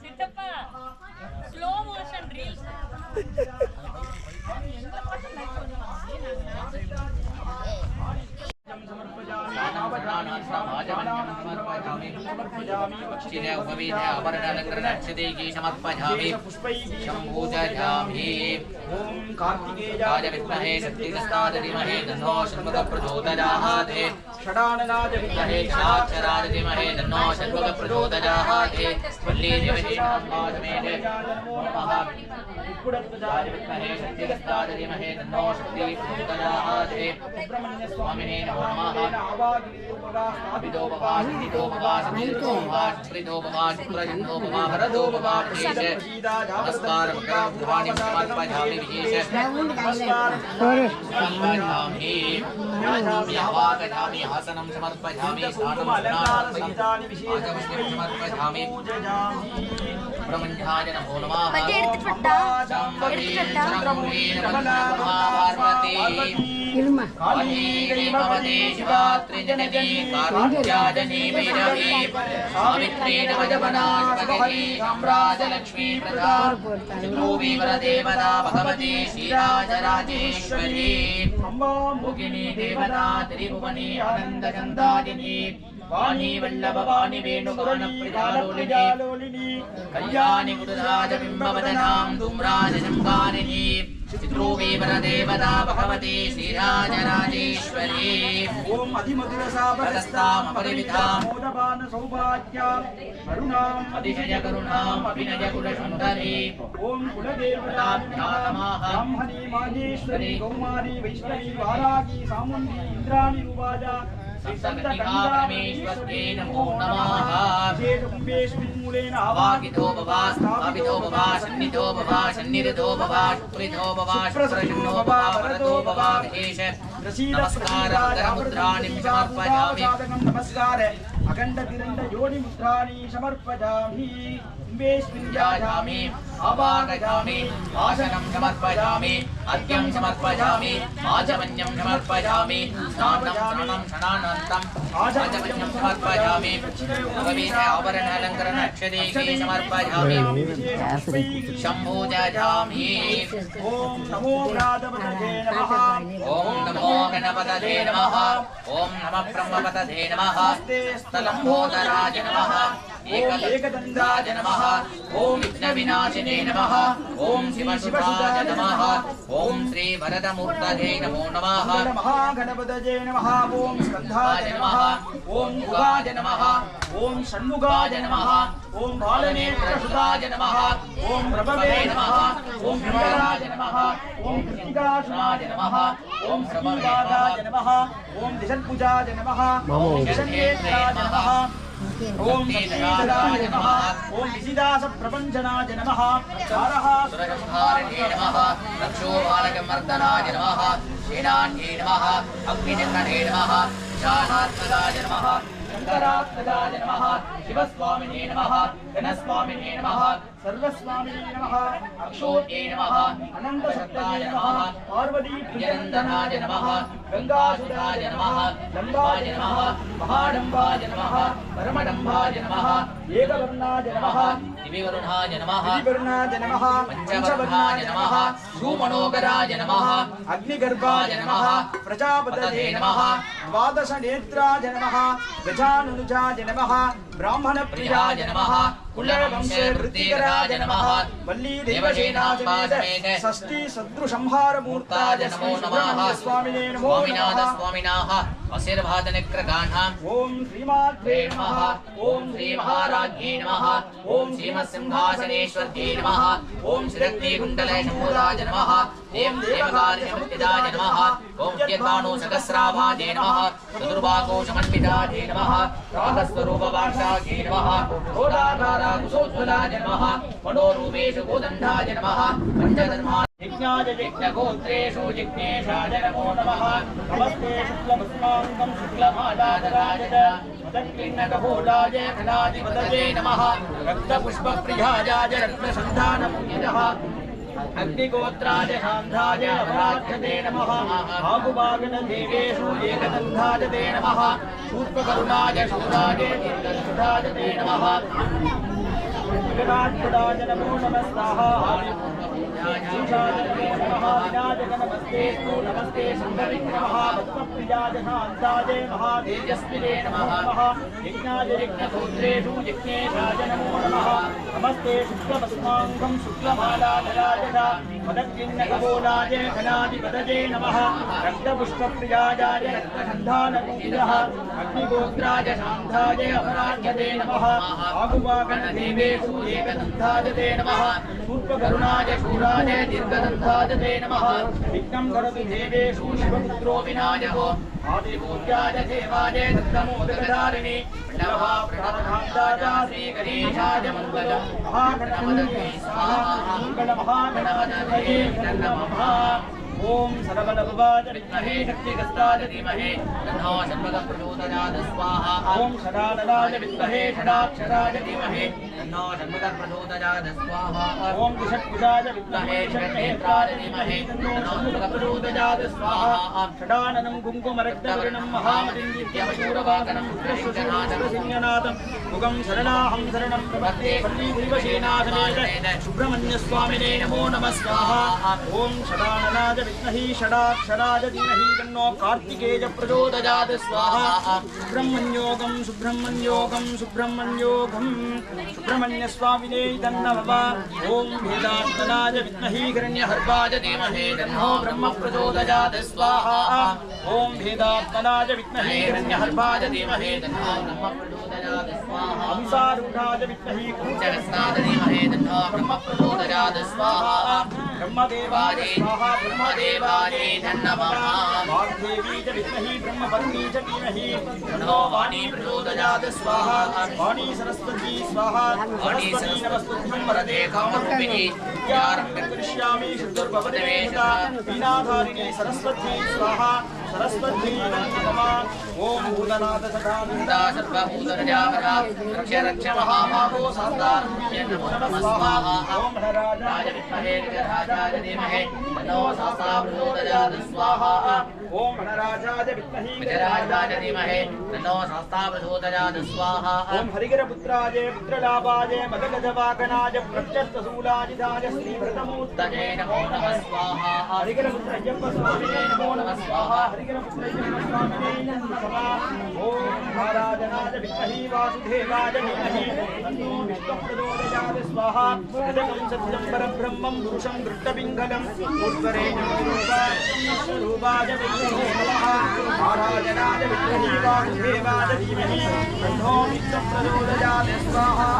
சித்தப்பா slow motion reels कार्तिकेयाय विद्महे शक्तिस्ताय धीमहि तन्नो षण्मुखः प्रचोदयात् षडाननाय विद्महे साक्षराय धीमहि तन्नो षण्मुखः प्रचोदयात् वल्लीदेवी नमः कुक्कुटध्वजाय विद्महे शक्तिस्ताय धीमहि तन्नो शक्तिः प्रचोदयात् सुब्रह्मण्य स्वामिने नमो नमः अभिदोपवास निदोपवास निदोपवास श्रीदोपवास प्रजन्दोपवास भरदोपवास विशेष नमस्कार भगवान् समर्पयामि विशेष नमस्कार समर्पयामि आवागयामि आसनं समर्पयामि स्नानं स्नानं विशेष समर्पयामि ब्रह्मण्याय नमो नमः पार्वती भवते शिवात्रिजननी कार्त्याजनी भैरवी सावित्री नवजवनाश्वगती साम्राजलक्ष्मी प्रदा चतुर्वी वरदेवता भगवती श्रीराजराजेश्वरी मुगिनी देवता त्रिभुवनी आनन्दगन्धादिनी वाणी वल्लभ वाणी वेणुगानप्रियालोलिनी कल्याणि गुरुराजबिम्बवदनां धूम्राजशङ्कारिणी चित्रोवी वरदेवता भगवती श्रीराजराजेश्वरी ओम अधिमधुरसावरस्ताम् अपरिमिताम् मोदपान सौभाग्याम् करुणाम् अतिशय करुणाम् अभिनय कुलसुन्दरी ओम कुलदेवताभ्यां नमः ब्राह्मणी माहेश्वरी कौमारी वैष्णवी वारागी सामुण्डी इंद्राणी रुवाजा परमेश्वरे नमो नमः शेषकुम्भेश्वरीमूलेन आवागितो भवास् स्थापितो भवास् सन्निधो भवास् सन्निधो भवास् सुप्रिधो भवास् प्रसन्नो भवास् वरदो भवास् विशेष नमस्कारमुद्राणि समर्पयामि नमस्कार अखण्ड तिरण्ड योनि मुद्राणि समर्पयामि कुम्भेश्वरीयामि आवागयामि आसनं समर्पयामि अर्घ्यं समर्पयामि आचमन्यं समर्पयामि स्नानं स्नानं स्नानान्तम् आचमन्यं समर्पयामि भगवते आभरण अलङ्करण अक्षदेहि समर्पयामि शम्भोजामि ॐ नमो गणाधिपतये नमः ॐ नमो गणपतये नमः ॐ नमः ब्रह्मपतये नमः स्थलम्बोदराय नमः एकदन्ताय नमः ॐ विघ्नविनाशिने नमः ॐ शिवशिवाय नमः ॐ श्रीवरदमूर्तये नमो नमः महागणपतये नमः ॐ स्कन्धाय नमः ॐ मुगाय नमः ॐ षण्मुगाय नमः ॐ बालनेत्रसुताय नमः ॐ प्रभवे नमः ॐ विमलाय नमः ॐ कृतिकासुनाय नमः ॐ श्रीवादाय नमः ॐ दिशत्पुजाय नमः ॐ दिशनेत्राय नमः ओम श्रीधराय नमः ओम विसिदास प्रपंचनाय नमः चारः सुरसंहारिणे नमः रक्षोबालकमर्दनाय नमः शेनान्ये नमः अग्निजन्मने नमः जानात्मकाय नमः शंकरात्मकाय नमः शिवस्वामिने नमः गणस्वामिने नमः सर्वस्वामिने नमः अक्षोत्ये नमः अनन्तशक्ताय नमः पार्वती प्रियनन्दनाय नमः गंगासुताय नमः लंबाय नमः महाडंबाय नमः परमडंबाय नमः एकवर्णाय नमः दिव्यवर्णाय नमः पंचवर्णाय नमः सुमनोहराय नमः अग्निगर्भाय नमः प्रजापतये नमः द्वादशनेत्राय नमः गजानुजाय नमः ब्राह्मणप्रियाय नमः कुलवंशवृद्धिकराय नमः वल्ली देवसेनासमेत षष्ठी शत्रुसंहारमूर्ताय नमो नमः स्वामिने नमो स्वामिनाथ स्वामिनाः आशीर्वादनिग्रहाणाम् ओम श्रीमात्रे नमः ओम श्री महाराज्ञे नमः ओम श्रीमत्सिंहासनेश्वर्यै नमः ओम श्रीरत्नकुण्डले शम्भुराज नमः देव देवकार्यमुक्तिदाय नमः ओम यद्भानु सहस्राभाजे नमः चतुर्बाहो समन्विताय नमः रागस्वरूपवार्षायै नमः घोराधारा कुशोज्ज्वलाय नमः मनोरूपेषु गोदण्डाय नमः पंचधर्मा यज्ञाजयज्ञगोत्रेषु जिज्ञेशाय नमो नमः नमस्ते शुक्लभस्माङ्गं शुक्लमादादराज मदक्लिन्नकहोडाय घनाधिपतये नमः रक्तपुष्पप्रियाय रत्नसन्धानपुण्यजः अग्निगोत्राय शान्धाय अपराध्यते नमः आगुवागनदेवेषु एकदन्धाय ते नमः शूर्पकरुणाय शूराय दीर्घदन्धाय ते नमः विघ्नात्मदाय नमो नमः स्वाहा नमस्ते नमस्ते सुन्दरिग्रमः पद्मप्रियाय शान्ताय महातेजस्विने नमः यज्ञाय यज्ञगोत्रेषु यज्ञेशाय नमो नमः नमस्ते शुक्लभस्माङ्गं शुक्लमालाधराय मदक्लिन्नकपोलाय घनाधिपतये नमः रक्तपुष्पप्रियाय रक्तसन्धानपूज्यः अग्निगोत्राय शान्ताय अपराध्यते नमः आगुवागनदेवेषु एकदन्ताय ते नमः शूर्पकरुणाय शूराय दीर्घदन्ताय ते नमः विघ्नं करोतु देवेषु शिवपुत्रो विनायको आदिपूज्याय देवाय दत्तमोदकधारिणे प्रणवा प्रणवधान्ताय श्रीगणेशाय मङ्गलं महागणपतये स्वाहा मङ्गलमहागणपतये नमः ओम सर्वबलभवाय विद्महे शक्तिकस्ताय धीमहि तन्नो षण्मुखः प्रचोदयात् स्वाहा ओम षडाननाय विद्महे षडाक्षराय धीमहि तन्नो षण्मुखः प्रचोदयात् स्वाहा ओम षट्भुजाय विद्महे षट्नेत्राय धीमहि तन्नो षण्मुखः प्रचोदयात् स्वाहा षडाननं कुङ्कुमरक्तवर्णं महामतिं शूरसिंहनाथं मुखं शरणाहं शरणं प्रपद्ये वल्लीदेवसेनासमेत सुब्रह्मण्यस्वामिने नमो नमः स्वाहा ओम षडाननाय विद्महे षडाक्षराय धीमहि तन्नो कार्तिकेय प्रचोदयात् स्वाहा सुब्रह्मण्योगं सुब्रह्मण्योगं सुब्रह्मण्योगं सुब्रह्मण्यस्वामिने नमः ओम भेदात्मनाय विद्महे हिरण्यगर्भाय धीमहि तन्नो ब्रह्म प्रचोदयात् स्वाहा ओम भेदात्मनाय विद्महे हिरण्यगर्भाय धीमहि तन्नो ब्रह्म प्रचोदयात् स्वाहा हंसारूढाय विद्महे कुञ्जरस्नाय धीमहि तन्नो ब्रह्म प्रचोदयात् स्वाहा ब्रह्मदेवाय स्वाहा ब्रह्मदेवाय नमः वाग्देवी च विद्महे ब्रह्मपत्नी च धीमहि तन्नो वाणी प्रचोदयात् स्वाहा वाणी सरस्वती स्वाहा वाणी नमस्तुभ्यं वरदे कामरूपिणी यारम्भं करिष्यामि शुद्धुर्भवति वेदा वीणाधारिणी सरस्वती स्वाहा सरस्वती नमः ओम भूतनाथ सदानन्दा सर्वभूतरजावरा रक्ष रक्ष महाबाहो सान्तारम्भ्य नमो नमः स्वाहा ओम राजाय विद्महे राजाय धीमहि तन्नो शास्ता प्रचोदयात् स्वाहा ओम राजाय विद्महे राजाय धीमहि तन्नो शास्ता प्रचोदयात् स्वाहा ओम हरिहरपुत्राय पुत्रलाभाय मदगजवागनाय प्रत्यर्थशूलाजिताय श्रीभृतमूर्तये नमो नमः स्वाहा हरिहरपुत्रय्यप्प स्वामिने नमो नमः स्वाहा हरिहरपुत्रय्यप्प स्वामिने नमः ओम महाराजनाय विद्महे वासुदेवाय धीमहि तन्नो विष्णुप्रचोदयात् स्वाहा यदकं सत्यं परब्रह्मं पुरुषं दृष्टपिङ्गलं उत्तरेण स्वरूपाय विद्महे नमः महाराजनाय विद्महे वासुदेवाय धीमहि तन्नो विष्णुप्रचोदयात् स्वाहा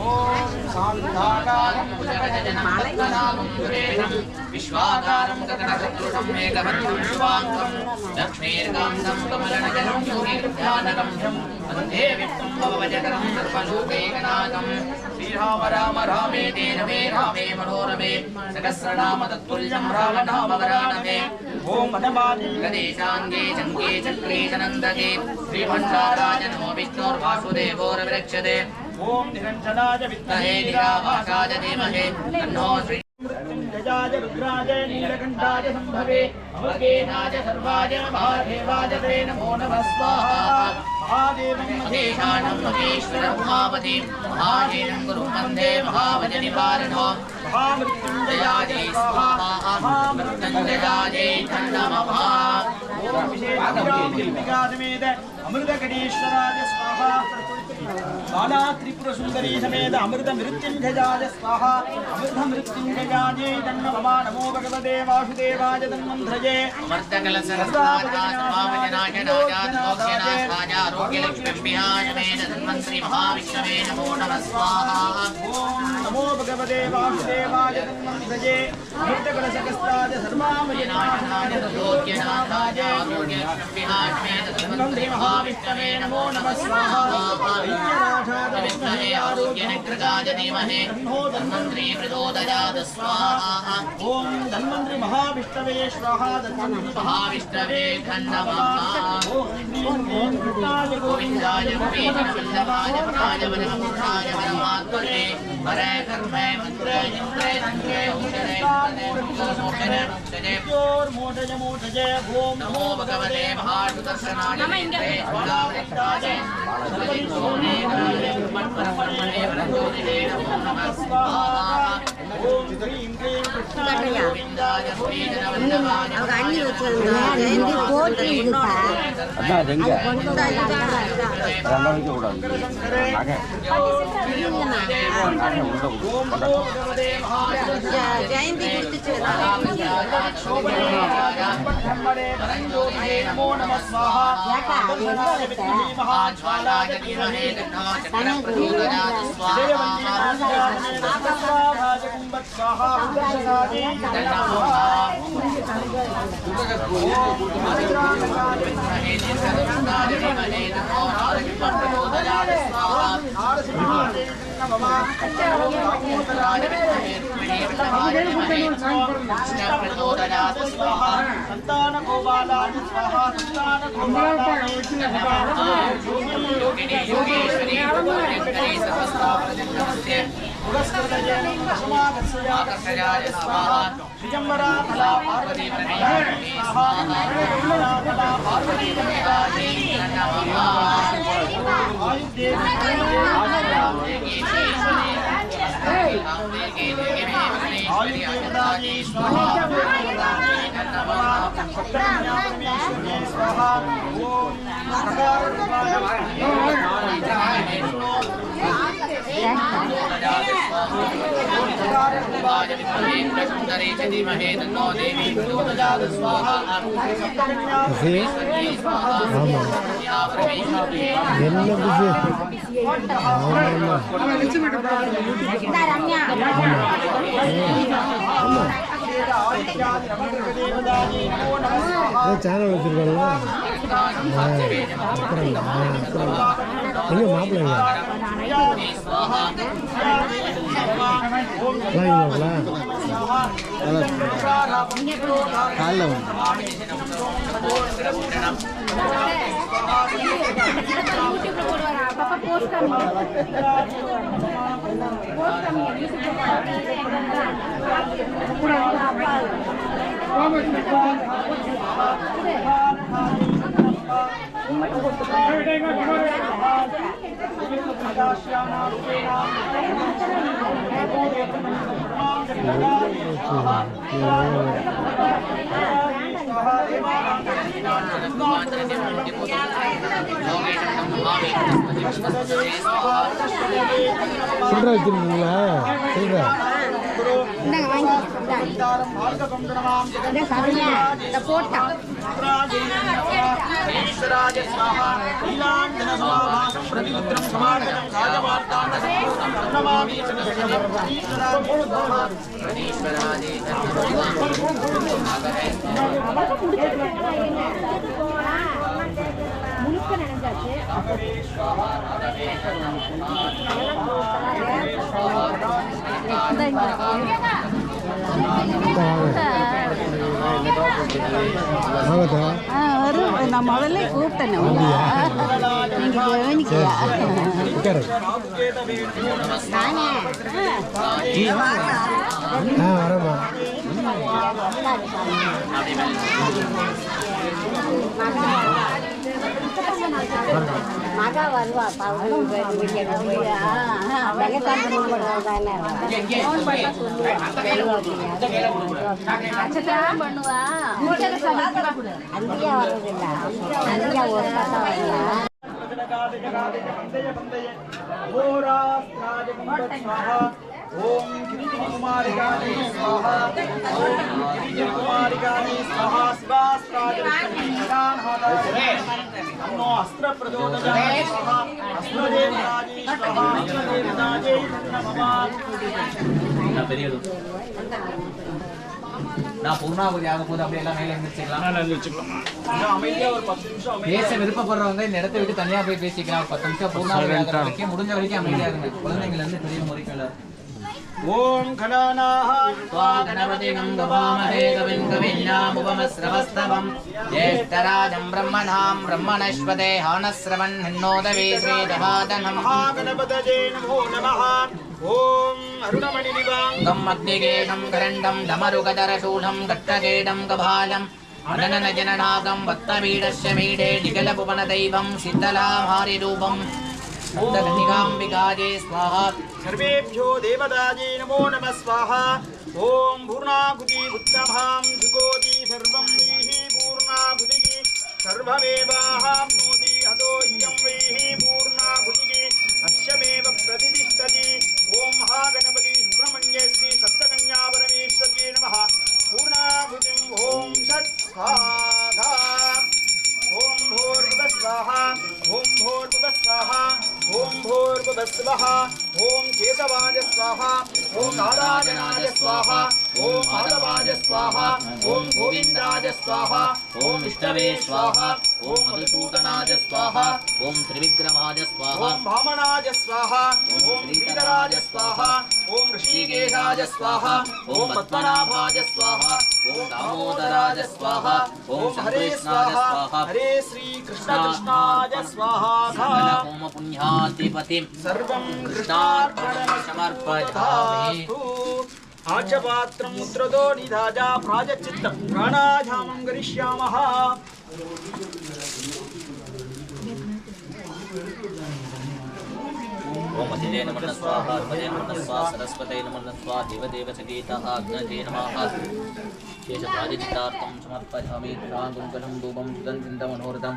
ओम शान्ताकारं भुजगजननामं सुरेशं विश्वाकारं गगनचतुर्भुजं मेघवर्णं शुभाङ्गं लक्ष्मीर्कान्तं कमलनयनं योगिध्यानगम्यं वन्दे विष्णुं भवभयकरं सर्वलोकैकनाथं श्रीराम राम रामेति रमे रामे मनोरमे सहस्रनाम तत्तुल्यं रामनामवरानने ओम मनमादि गणेशाङ्गे चङ्गे चक्रे चनन्दके श्रीभण्डाराय नमो विष्णुर्वासुदेवोर्विरक्षते ओम निरञ्जनाय विद्महे निराभासाय धीमहि तन्नो श्री मृत्युञ्जयाय रुद्राय नीलकण्ठाय सम्भवे अवगेनाय सर्वाय महादेवाय ते नमो नमः स्वाहा महादेवं महेशानं महेश्वरं उमापतिं महादेवं गुरुं वन्दे महाभजनिवारणो महामृत्युञ्जयाय स्वाहा महामृत्युञ्जयाय नमः ओम विशेषामिकासमेत अमृतगणेश्वराय स्वाहा बाला त्रिपुर सुंदरी समेत अमृत मृत्युंजयाय स्वाहा अमृत मृत्युंजयाय नमः नमो भगवते वासुदेवाय तन्मन्त्रये अमृतकल सहस्रावधानाय नाजातोक्षनाथाय आरोग्यलक्ष्मीभ्याय मे तन्मन्त्री महाविष्णवे नमो नमः स्वाहा ओम नमो भगवते वासुदेवाय तन्मन्त्रये अमृतकल सहस्राय सर्वावधानाय आरोग्यनाथाय आरोग्यलक्ष्मीभ्याय मे धन्वंतरि महाविष्णवे नमो नमः स्वाहा विद्महे आरोग्यनिग्रहाय धीमहि धन्वंतरि प्रचोदयात् स्वाहा ओम धन्वंतरि महाविष्णवे स्वाहा धन्वंतरि महाविष्णवे नमः ओम गोविंदाय गोविंदवल्लभाय भराय वरमहाय वरमात्मने हरे कर्मे मंत्रे इंद्रे तंगे उषरे मोक्षरे मोक्षरे मोक्षरे मोक्षरे ओम नमो भगवते महासुदर्शनाय नमः वरावृत्ताय सर्वोने मनपरमणे वरदोदिने नमो नमः स्वाहा ओम ह्रीं क्लीं कृष्णाय गोविंदाय गोविंदवल्लभाय அவங்க அண்ணி வச்சிருந்தாங்க ஜெயந்தி போட்டு அதான் எங்க ரெண்டாம் வைக்க கூடாது ஜெயந்தி கொடுத்துச்சு नमो नमः स्वाहा महाज्वालाय धीमहि तन्नो चक्रं प्रचोदयात् स्वाहा संतान गोपालाय स्वाहा संतान गोपालाय योगिनी योगेश्वरी योगेश्वरी सहस्रावृतनमस्ते पुरस्कृतये समागतयाय स्वाहा श्रीजम्बरा कला पार्वती प्रणयामि स्वाहा कला पार्वती प्रणयामि नमः आयुर्देवी சேனல் வச்சிருக்கோம்ல எங்க மாப்பிள்ளைங்க காலைல சில்லற வச்சிருக்கீங்களா சில்லற நான் முதல்ல கூப்பிட்டேன் நீங்க கவனிக்கலையா வரமா மகா வருவா பண்ணுவா அங்கேயா வர்றதில்ல அங்கேயா ஒரு கட்டம் வரல ओम गिरिकुमारिकानी स्वाहा ओम गिरिकुमारिकानी स्वाहा शिवास्त्राजविष्णुदान होदाय नमो अस्त्र प्रचोदयाय स्वाहा अस्त्रदेवराजी स्वाहा अस्त्रदेवराजी नमः நான் பூர்ணாகுதி ஆக போது அப்படியே எல்லாம் மேலே எழுந்திரிச்சிக்கலாம். பேச விருப்பப்படுறவங்க இந்த இடத்த விட்டு தனியா போய் பேசிக்கலாம். 10 நிமிஷம் பூர்ணாகுதி ஆகிற வரைக்கும் முடிஞ்ச வரைக்கும் அமைதியா இருங்க. குழந்தைங்கள்ல இருந்து பெரியவங்க வரைக்கும் எல்லாரும். ஓம் கணாநாஹ त्वा गणपतिं गवामहे कविं कवीनामुपमस्रवस्तवं ज्येष्ठराजं ब्रह्मणां ब्रह्मणस्पते हवनस्रवन्नोदवे श्रीदवादनं महागणपतये नमो नमः ओम अरुणमणिनिवां मध्यगेशं करण्डं डमरुकदरशूलं गट्टगेडं कभालं अनननजननागं वत्तवीडस्य मीडे निगलपुवनदैवं शीतलाहारिरूपं सप्तकन्निकाम्बिकायै स्वाहा सर्वेभ्यो देवतायै नमो नमः स्वाहा ओम पूर्णाहुति उत्तमां जुगोति सर्वं वैहि पूर्णाहुतिः सर्वमेवाप्नोति अतो इयं वैहि पूर्णाहुतिः अश्यमेव प्रतिष्ठति ओम महागणपति सुब्रह्मण्य श्री सप्तकन्यापरमेश्वर्यै नमः पूर्णाहुतिं ओम षट् स्वाहा ओम भूर्भुवः स्वाहा ओम भूर्भुवः स्वाहा ओम भूर्भुवः स्वाहा ओम केशवाय स्वाहा ओम नारायणाय स्वाहा ओम माधवाय स्वाहा ओम गोविंदाय स्वाहा ओम विष्णवे स्वाहा ओम मधुसूदनाय स्वाहा ओम त्रिविक्रमाय स्वाहा ओम वामनाय स्वाहा ओम श्रीधराय स्वाहा ओम ऋषिकेशाय स्वाहा ओम पद्मनाभाय स्वाहा ओम दामोदराय स्वाहा ओम हरे स्वाहा हरे श्री कृष्ण कृष्णाय स्वाहा ओम पुण्याधिपतिं सर्वं कृष्णार्पणं समर्पयामि आचपात्रं मुद्रतो निधाजा प्राजचित्तं प्राणायामं करिष्यामः ओम अतिदे नमः स्वाहा अतिदे नमः स्वाहा सरस्वते नमः स्वाहा देवदेव सगीतः अग्नजे नमः शेषप्राजचितार्थं समर्पयामि रागुङ्कलं धूपं सुगन्धिन्दमनोरथं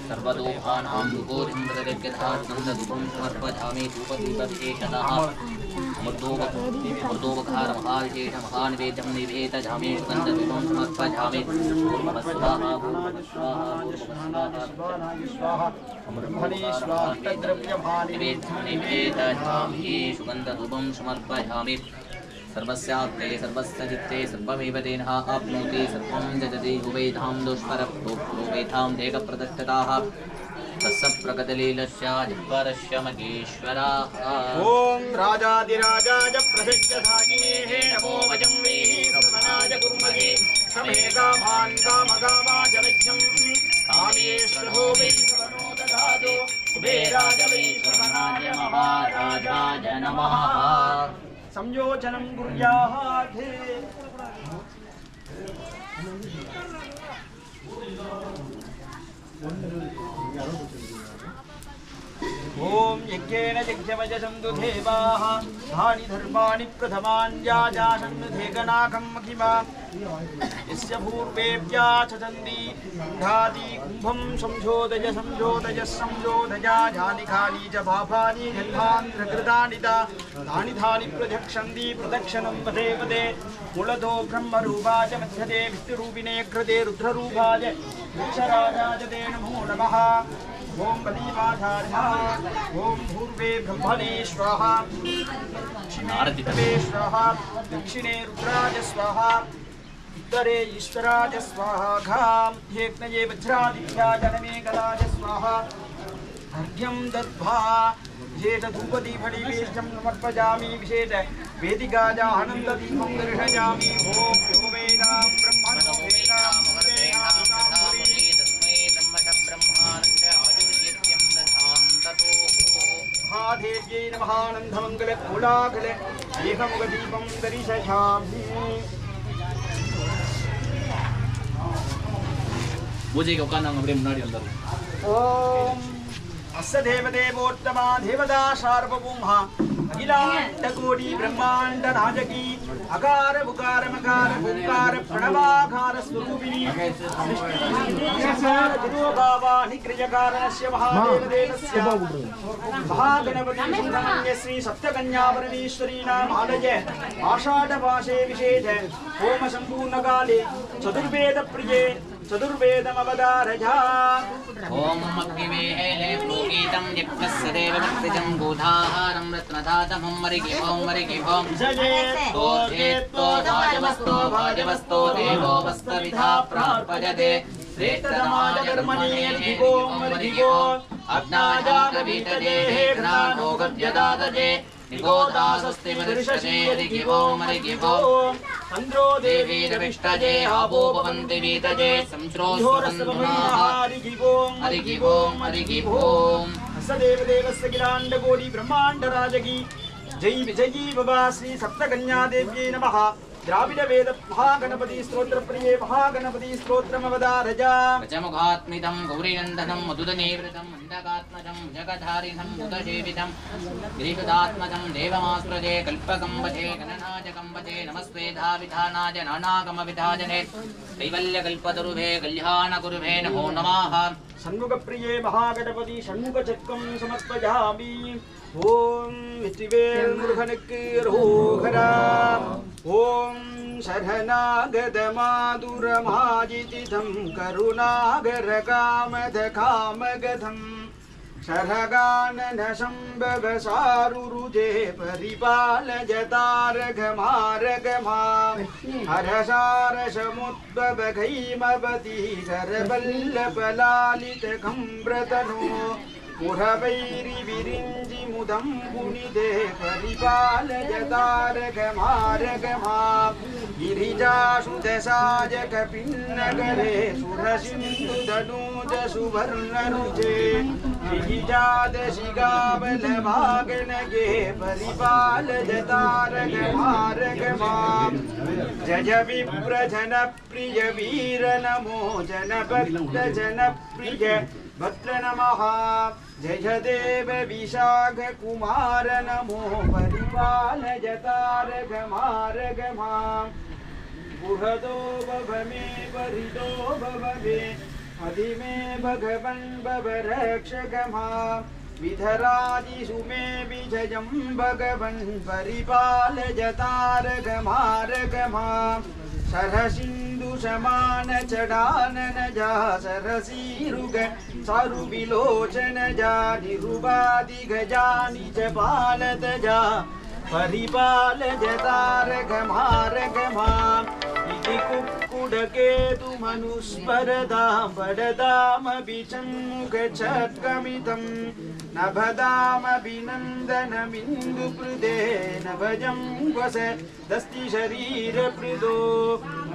सर्वदोहानां दुःखोरिं प्रददेव्यथार्गन्धधूपं समर्पयामि धूपदीपविशेषतः मृदोपकारमहाविशेषमहानिवेद्यं निवेदयामि सुगन्धधूपं समर्पयामि निवेदयामि सुगन्धधूपं समर्पयामि सर्वस्याप्ते सर्वस्यजित्ते सर्वमेव तेनः आप्नोति सर्वं जगति हुवेधां दुष्परप्रोवेधां देहप्रदक्षताः तस्य प्रगतलीलस्य जिह्वरस्य महेश्वराः ओम राजाधिराजाय प्रसिद्धसागिनेः नमो वयं वैहि श्रवणाय कुर्महे समेकाभान् कामकामाय वैद्यं कामेश्वरो वै श्रवणो ददातु कुबेराय वै श्रवणाय महाराजाय नमः संयोजनं कुर्यात् ओम यज्ञेन यज्ञमजसन्तु देवाः तानि धर्माणि प्रथमान्याजासन्नुधे गणाकं महिमा यस्य पूर्वेभ्या चचन्ति धाति कुम्भं संशोधय संशोधय संशोधया यानि खानि च पापानि जन्मान्तरकृतानि तानि धानि प्रदक्षन्ति प्रदक्षिणं पदे पदे मूलतो ब्रह्मरूपाय मध्यते विष्णुरूपिणे कृते रुद्ररूपाय वृक्षराजाय ते नमो नमः ओम बलिमाधार्यः ओम भूर्वे ब्रह्मणे स्वाहा दक्षिणे स्वाहा दक्षिणे रुद्राय स्वाहा उत्तरे ईश्वराय स्वाहा घां हेक्नये वज्रादित्याय जनमे गदाय स्वाहा अर्घ्यं दद्ध्वा विशेष धूपदीपनिवेशं समर्पयामि विशेष वेदिकाया आनन्ददीपं दर्शयामि ओम यो वेदां ब्रह्मणो वेदां महादेव्यै नमः आनन्दमङ्गल कोलाहल एकमुखदीपं दर्शयामि பூஜைக்கு உட்கார்ந்தாங்க அப்படியே முன்னாடி வந்துடுறோம் ओम अस्य देवदेवोत्तमा देवता सार्वभौमा अखिलाण्डकोटि ब्रह्माण्ड नायकी अकार उकार मकार ओंकार प्रणवाकार स्वरूपिणी सृष्टिसार गुरुभावानि क्रियकारणस्य महादेवदेवस्य महागणपति सुब्रह्मण्य श्री सप्तकन्यापरमेश्वरीणाम् आलय आषाढमासे विशेष होम सम्पूर्णकाले चतुर्वेद प्रिये चतुर्वेदमवदारजा ॐ अग्निवेहेले प्रोगीतं यक्षस्यदेव भक्तिजं गोधाहारं रत्नधातमं मरिगिभों स्तोत्रेत्तो भाजवस्तो देवो वस्तविधा प्रापयते श्रेष्ठतमाजकर्मणि अग्नाजातवीतजे घ्नानो गव्यदातजे निगोदासस्ति मदृशे मरिगिभो चन्द्रो देवीरविष्टजे आबो भवन्ति वीतजे संश्रोस्वन्धुनाः हरिगिभों सदेवदेवस्य किलाण्डकोटि ब्रह्माण्डराजकी जय विजयी बाबा श्री सप्तकन्या देव्यै नमः द्राविड वेद महागणपति स्तोत्र प्रिये महागणपति स्तोत्रमवदारजा पचमुखात्मितं गौरीनन्दनं मधुदनेवृतं मण्डकात्मजं जगधारिणं मुदसेवितं गिरिपदात्मजं देवमास्त्रजे कल्पकम्बजे गणनाजकम्बजे नमस्वेधाविधानाय नानागमविधाजने कैवल्यकल्पतरुभे कल्याणगुरुभे नमो नमः षण्मुखप्रिये महागणपति षण्मुखचक्रं समर्पयामि ओम विष्णुवेल मुरुगनुक्कु अरोहरा ओम शरणागतमाधुरमाजितितं करुणागर कामद कामगधं शरगानन संभव सारुरुजे परिपालजतारगमारगमा हरसारसमुद्भव घैमवती करबल्लपलालितकम्ब्रतनो पुरवैरि विरिञ्जि मुदं पुनिदे परिपालयतारगमारगमा गिरिजासु दशाजकपिन्नगरे सुरसिन्धुदनूज सुवर्णरुचे गिरिजादशिगाबलभागनगे परिपालयतारगमारगमा जय विप्रजनप्रिय वीर नमो जनभक्तजनप्रिय भद्र नमः जय देव विशाख कुमार नमो परिपालयतारगमारगमा बुहदो भवमे परिदो भवमे अधिमे भगवन् भव रक्षगमा विधराजिषु मे विजयं भगवन् परिपालयतारगमारगमा सरसिन्धु समान चडानन जा सरसीरुग चारु विलोचन जा निरुबादि गजानि च पालत जा परिपालयतारगमारगमा इति कुक्कुडकेतु मनुस्मरदां वडदामभिषण्मुखचक्रमितं नभदामभिनन्दनमिन्दुपृदे नभजं वस दस्ति शरीरप्रदो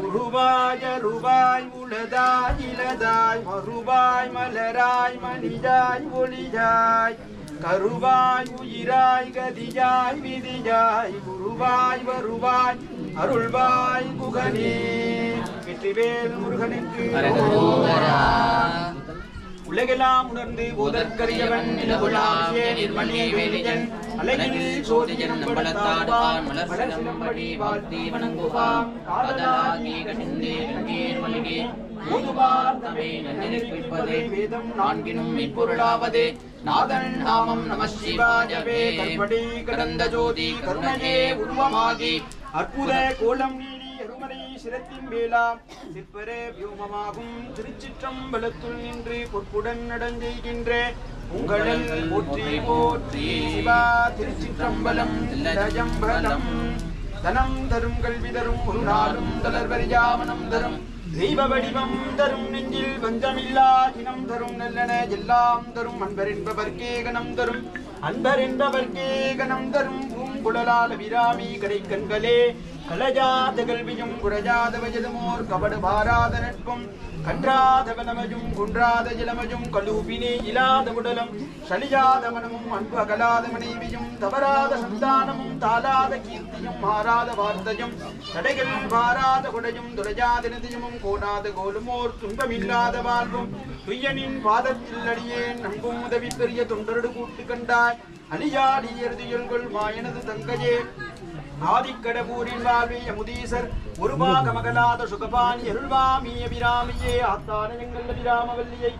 उरुवाय रुवाय उलदाय इलदाय मरुवाय मलराय मणिजाय ஒளிजाय கருவாய் உயிராய் கதியாய் விதியாய் குருவாய் வருவாய் அருள்வாய் குகனே வெற்றிவேல் முருகனுக்கு உலகெல்லாம் உணர்ந்து போதற்கரியவன் நிலவுலாவிய நிர்மணி வேலியன் அழகில் சோதியன் நம்பளத்தாடுவான் மலர் சிலம்படி வாழ்த்தி வணங்குவான் காதலாகி கசிந்தே கண்ணீர் மல்கே ஓதுவார் தமே நன்னிருப்பதே வேதம் நான்கினும் இப்பொருளாவதே நாதன் நாமம் நம சிவாயவே கற்படி கடந்த ஜோதி கருணையே உருவமாகி அற்புத கோலம் நீடி அருமனை சிரத்தின் மேலா சிற்பரே வியோமமாகும் திருச்சிற்றம்பலத்துள் நின்று பொற்புடன் நடந்தெய்கின்ற உங்களல் போற்றி போற்றி சிவா திருச்சிற்றம்பலம் தில்லஜம்பலம் தனம் தரும் கல்வி தரும் ஒரு நாளும் தளர்வரியாமனம் தரும் தெய்வ வடிவம் தரும் நெஞ்சில் வஞ்சமில்லா தினம் தரும் நல்லன எல்லாம் தரும் அன்பரென்பவர்க்கே கணம் தரும் அன்பரென்பவர்க்கே கணம் தரும் பூங்குழலால் விராமி கடை கண்களே கலஜாத கல்வியும் குரஜாத வயதுமோர் கபடு பாராத நட்பும் கன்றாத வனமஜும் குன்றாத இளமஜும் கலூபினே இலாத உடலும் சலியாத மனமும் அன்பு அகலாத மனைவியும் தவறாத சந்தானமும் தாளாத கீர்த்தியும் மாறாத வார்த்தையும் தடைகள் வாராத குடையும் துரையாத நிதியமும் கோடாத கோலுமோர் துன்பமில்லாத வாழ்வும் துய்யனின் பாதத்தில் அடியேன் அன்பும் உதவி பெரிய தொண்டரடு கூட்டு கண்டாய் அழியாடி எருதியல்கள் மாயனது தங்கையே ஆதிக்கடபூரின் வாழ்வி அமுதீசர் ஒருபாக மகளாத சுகபாணி அருள்வாமி அபிராமியே ஆத்தான எங்கள் அபிராமவல்லியை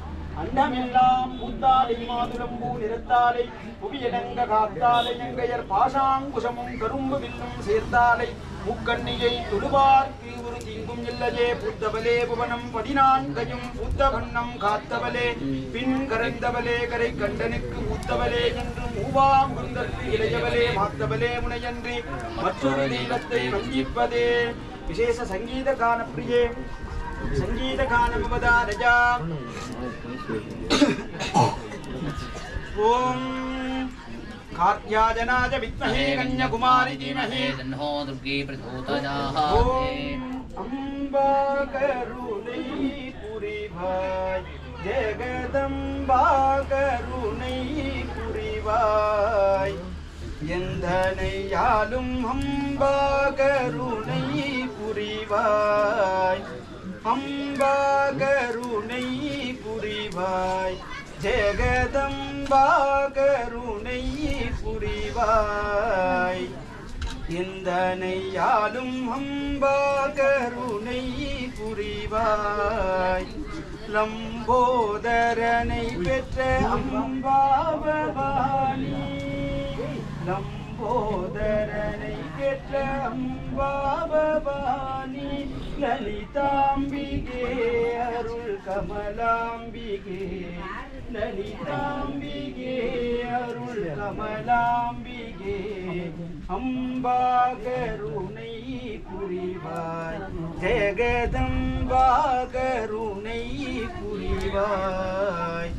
அண்டமெல்லாம் பூத்தாலை மாதுளம்பூ நிறத்தாலை புவியடங்க காத்தாலை எங்கையர் பாசாங்குசமும் கரும்பு வில்லும் சேர்த்தாலை முக்கண்ணியை தொழுவார்க்கு ஒரு தீங்கும் இல்லையே புத்தபலே புவனம் 14 புத்த வண்ணம் காத்தவலே பின் கரைந்தவலே கரை கண்டனுக்கு ஊத்தவலே என்று மூவாம் குந்தற்கு இளையவலே மாத்தவலே முனையன்றி மற்றொரு தெய்வத்தை வஞ்சிப்பதே விசேஷ சங்கீத கான பிரியே சங்கீத கானமவதாரஜா ஓம் காத்யாஜனாஜ வித்மஹே கன்யகுமாரி தீமஹி தன்னோ துர்கே பிரசோதயாஹ அம்பா கருணை புரிவாய் ஜெகதம்பா கருணை புரிவாய் எந்தனையாலும் அம்பா கருணை புரிவாய் அம்பா கருணை புரிவாய் ஜெகதம்பா கருணை புரிவாய் எந்தனையாலும் அம்பா கருணை புரிவாய் லம்போதரனை பெற்ற அம்பா பவானி லம்போதரனை பெற்ற அம்பா பவானி லலிதாம்பிகே அருள் கமலாம்பிகே லலிதாம்பிகே அருள் கமலாம்பிகே அம்பா கருணை புரிவாய் ஜெகதம்பா கருணை புரிவாய்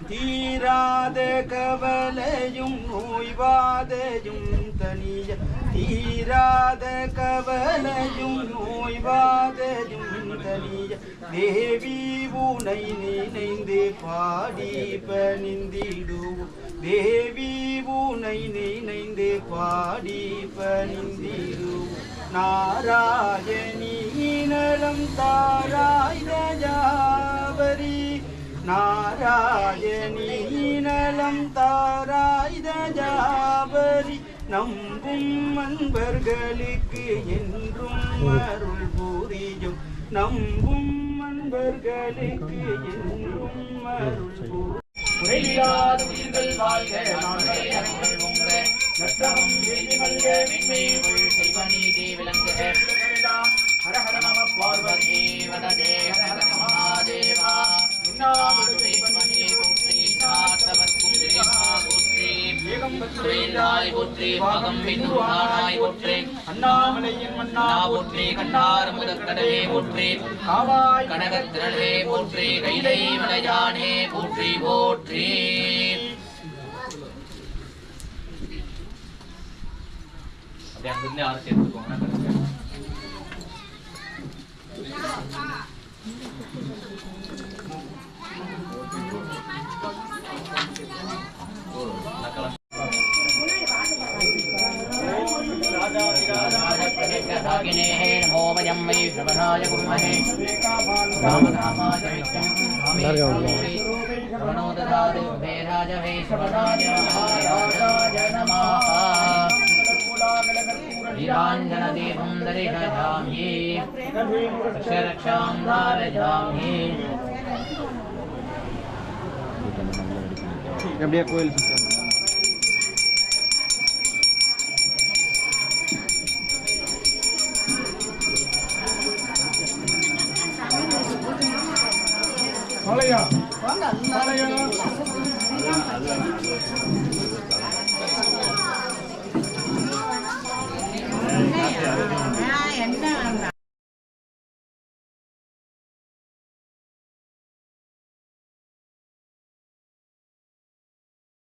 தீராத கவலையும் நோய்வாதையும் தனிய தீராத கவலையும் நோய்வாதையும் தனிய தேவி உனை நினைந்து பாடி பணிந்திடுவோம் தேவி உனை நினைந்து பாடி பணிந்திடுவோம் நாராயணி நலம் தாராய் தயாவரி நாராயணி நலம் தாராய் தயாவரி நம்பும் அன்பர்களுக்கு என்றும் அருள் புரியும் நம்பும் அன்பர்களுக்கு என்றும் அருள் புரியும் குறையில்லாத உயிர்கள் வாழ்க நாளை அருள் உங்க நற்றமும் வெற்றி மல்க மென்மையுள் செல்வ நீதி விளங்குக ஹர ஹர நம பார்வதி வததே ஹர ஹர மகாதேவா நாடுமணி போற்றி நாட்டவர்க்கும் திரேமா போற்றி ஏகம்பத்ரேயாய் போற்றி பாகம் பின்னுவானாய் போற்றி அண்ணாமலையின் மன்னா போற்றி கண்ணார் முதற்கடலே போற்றி காவாய் கனகத்திரளே போற்றி கைலை மலையானே போற்றி போற்றி அப்படியே அங்கிருந்து ஆறு சேர்த்துக்கோங்க नमो वयं वै श्रवणाय कुर्महे रामनामाय श्रवणो ददातु वे राज वै श्रवणाय महाराजाय नमः वीराञ्जनदेवं दर्शयामि रक्षां धारयामि அப்படியே கோயில்